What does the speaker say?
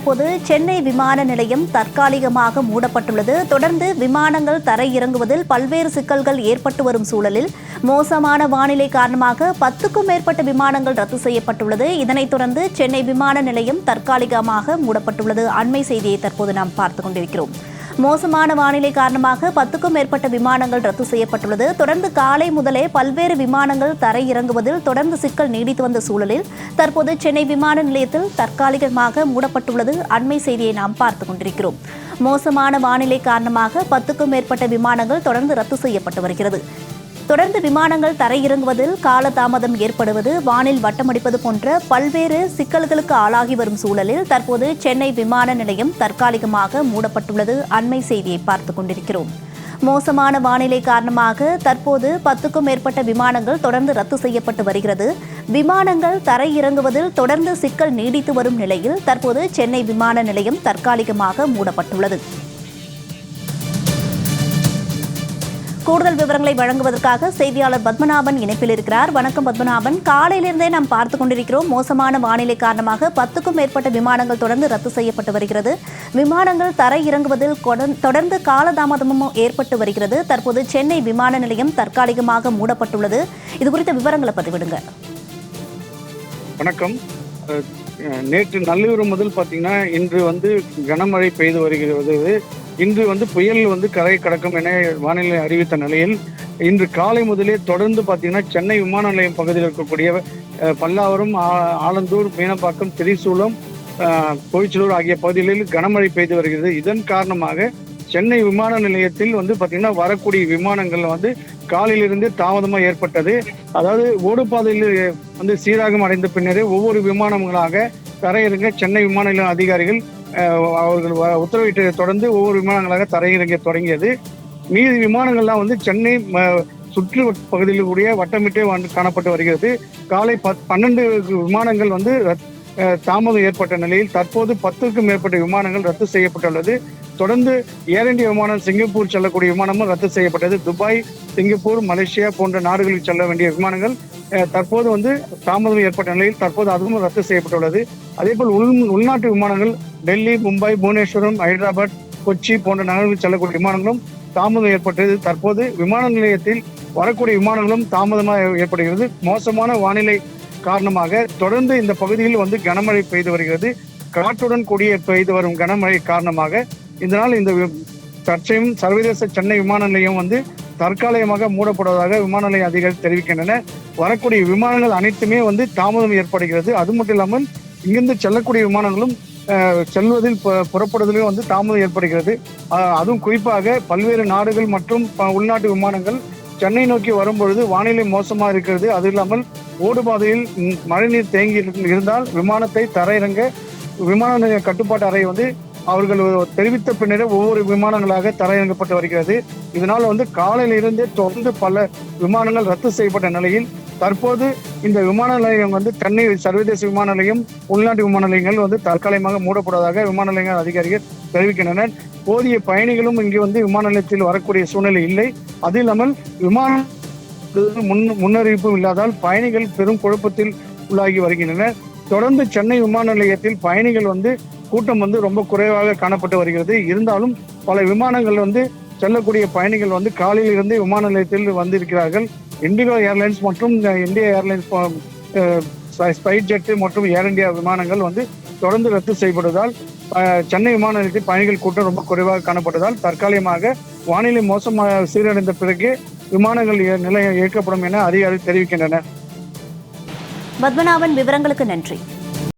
தற்போது சென்னை விமான நிலையம் தற்காலிகமாக மூடப்பட்டுள்ளது. தொடர்ந்து விமானங்கள் தரையிறங்குவதில் பல்வேறு சிக்கல்கள் ஏற்பட்டு வரும் சூழலில் மோசமான வானிலை காரணமாக 10க்கும் மேற்பட்ட விமானங்கள் ரத்து செய்யப்பட்டுள்ளது. இதனைத் தொடர்ந்து சென்னை விமான நிலையம் தற்காலிகமாக மூடப்பட்டுள்ளது. அண்மை செய்தியை தற்போது நாம் பார்த்துக் கொண்டிருக்கிறோம். மோசமான வானிலை காரணமாக 10க்கும் மேற்பட்ட விமானங்கள் ரத்து செய்யப்பட்டுள்ளது. தொடர்ந்து காலை முதலே பல்வேறு விமானங்கள் தரையிறங்குவதில் தொடர்ந்து சிக்கல் நீடித்து வந்த சூழலில் தற்போது சென்னை விமான நிலையத்தில் தற்காலிகமாக மூடப்பட்டுள்ளது. அண்மை செய்தியை நாம் பார்த்துக் கொண்டிருக்கிறோம். மோசமான வானிலை காரணமாக 10க்கும் மேற்பட்ட விமானங்கள் தொடர்ந்து ரத்து செய்யப்பட்டு வருகிறது. தொடர்ந்து விமானங்கள் தரையிறங்குவதில் காலதாமதம் ஏற்படுவது, வானில் வட்டமடிப்பது போன்ற பல்வேறு சிக்கல்களுக்கு ஆளாகி வரும் சூழலில் தற்போது சென்னை விமான நிலையம் தற்காலிகமாக மூடப்பட்டுள்ளது. அண்மை செய்தியை பார்த்துக் கொண்டிருக்கிறோம். மோசமான வானிலை காரணமாக தற்போது 10க்கும் மேற்பட்ட விமானங்கள் தொடர்ந்து ரத்து செய்யப்பட்டு வருகிறது. விமானங்கள் தரையிறங்குவதில் தொடர்ந்து சிக்கல் நீடித்து வரும் நிலையில் தற்போது சென்னை விமான நிலையம் தற்காலிகமாக மூடப்பட்டுள்ளது. கூடுதல் விவரங்களை வழங்குவதற்காக செய்தியாளர் பத்மநாபன் இணைப்பில் இருக்கிறார். வணக்கம் பத்மநாபன். காலையிலிருந்தே நாம் பார்த்துக் கொண்டிருக்கிறோம். மோசமான வானிலை காரணமாக 10க்கும் மேற்பட்ட விமானங்கள் தொடர்ந்து ரத்து செய்யப்பட்டு வருகிறது. விமானங்கள் தரை இறங்குவதில் தொடர்ந்து காலதாமதமும் ஏற்பட்டு வருகிறது. தற்போது சென்னை விமான நிலையம் தற்காலிகமாக மூடப்பட்டுள்ளது. இது குறித்த விவரங்களை பதிவிடுங்க. வணக்கம். நேற்று நள்ளிரவு முதல் பார்த்தீங்கன்னா இன்று கனமழை பெய்து வருகிறது. இன்று புயல் கரை கடக்கும் என வானிலை அறிவித்த நிலையில் இன்று காலை முதலே தொடர்ந்து பார்த்தீங்கன்னா சென்னை விமான நிலையம் பகுதியில் இருக்கக்கூடிய பல்லாவரம், ஆலந்தூர், மீனம்பாக்கம், திரிசூலம், கோவிச்சலூர் ஆகிய பகுதிகளில் கனமழை பெய்து வருகிறது. இதன் காரணமாக சென்னை விமான நிலையத்தில் பார்த்தீங்கன்னா வரக்கூடிய விமானங்கள் காலையிலிருந்து தாமதமாக ஏற்பட்டது. அதாவது ஓடுபாதையில் சீராகம் அடைந்த பின்னரே ஒவ்வொரு விமானங்களாக தரையிறங்க சென்னை விமான நிலைய அதிகாரிகள் அவர்கள் உத்தரவிட்டதை தொடர்ந்து ஒவ்வொரு விமானங்களாக தரையிறங்க தொடங்கியது. மீதி விமானங்கள்லாம் சென்னை சுற்று பகுதியில் கூடிய வட்டமிட்டே காணப்பட்டு வருகிறது. காலை 12 விமானங்கள் தாமதம் ஏற்பட்ட நிலையில் தற்போது 10க்கும் மேற்பட்ட விமானங்கள் ரத்து செய்யப்பட்டுள்ளது. தொடர்ந்து ஏர் இந்தியா விமானம் சிங்கப்பூர் செல்லக்கூடிய விமானமும் ரத்து செய்யப்பட்டது. துபாய், சிங்கப்பூர், மலேசியா போன்ற நாடுகளுக்கு செல்ல வேண்டிய விமானங்கள் தற்போது தாமதம் ஏற்பட்ட நிலையில் தற்போது அதுவும் ரத்து செய்யப்பட்டுள்ளது. அதேபோல் உள்நாட்டு விமானங்கள் டெல்லி, மும்பை, புவனேஸ்வரம், ஹைதராபாத், கொச்சி போன்ற நகரங்களுக்கு செல்லக்கூடிய விமானங்களும் தாமதம் ஏற்பட்டது. தற்போது விமான நிலையத்தில் வரக்கூடிய விமானங்களும் தாமதமாக ஏற்படுகிறது. மோசமான வானிலை காரணமாக தொடர்ந்து இந்த பகுதியில் கனமழை பெய்து வருகிறது. காற்றுடன் கூடிய பெய்து வரும் கனமழை காரணமாக இதனால் இந்த தற்செயலும் சர்வதேச சென்னை விமான நிலையம் தற்காலிகமாக மூடப்படுவதாக விமான நிலைய அதிகாரிகள் தெரிவிக்கின்றனர். வரக்கூடிய விமானங்கள் அனைத்துமே தாமதம் ஏற்படுகிறது. அது மட்டும் இல்லாமல் இங்கிருந்து செல்லக்கூடிய விமானங்களும் செல்வதில் புறப்படுவதிலும் தாமதம் ஏற்படுகிறது. அதுவும் குறிப்பாக பல்வேறு நாடுகள் மற்றும் உள்நாட்டு விமானங்கள் சென்னை நோக்கி வரும்பொழுது வானிலை மோசமாக இருக்கிறது. அது இல்லாமல் ஓடுபாதையில் மழைநீர் தேங்கி இருந்தால் விமானத்தை தரையிறங்க விமான நிலைய கட்டுப்பாட்டு அறை அவர்கள் தெரிவித்த பின்னரே ஒவ்வொரு விமானங்களாக தரையிறங்கப்பட்டு வருகிறது. இதனால் காலையில இருந்தே தொடர்ந்து பல விமானங்கள் ரத்து செய்யப்பட்ட நிலையில் தற்போது இந்த விமான நிலையம் சென்னை சர்வதேச விமான நிலையம், உள்நாட்டு விமான நிலையங்கள் தற்காலிகமாக மூடப்படுவதாக விமான நிலைய அதிகாரிகள் தெரிவிக்கின்றனர். போதிய பயணிகளும் இங்கு விமான நிலையத்தில் வரக்கூடிய சூழ்நிலை இல்லை. அது இல்லாமல் விமான முன்னறிவிப்பும் இல்லாதால் பயணிகள் பெரும் குழப்பத்தில் உள்ளாகி வருகின்றனர். தொடர்ந்து சென்னை விமான நிலையத்தில் பயணிகள் கூட்டம் ரொம்ப குறைவாக காணப்பட்டு வருகிறது. இருந்தாலும் பல விமானங்கள் செல்லக்கூடிய பயணிகள் காலையில் இருந்து விமான நிலையத்தில் வந்திருக்கிறார்கள். இண்டிகோ ஏர்லைன்ஸ் மற்றும் இந்தியா ஏர்லைன்ஸ், ஸ்பைஸ் ஜெட் மற்றும் ஏர் இந்தியா விமானங்கள் தொடர்ந்து ரத்து செய்யப்படுவதால் சென்னை விமான நிலையத்தில் பயணிகள் கூட்டம் ரொம்ப குறைவாக காணப்பட்டதால் தற்காலிகமாக வானிலை மோசமாக சீரடைந்த பிறகு விமானங்கள் நிலையம் இயக்கப்படும் என அதிகாரிகள் தெரிவிக்கின்றனர். பத்மநாபன், விவரங்களுக்கு நன்றி.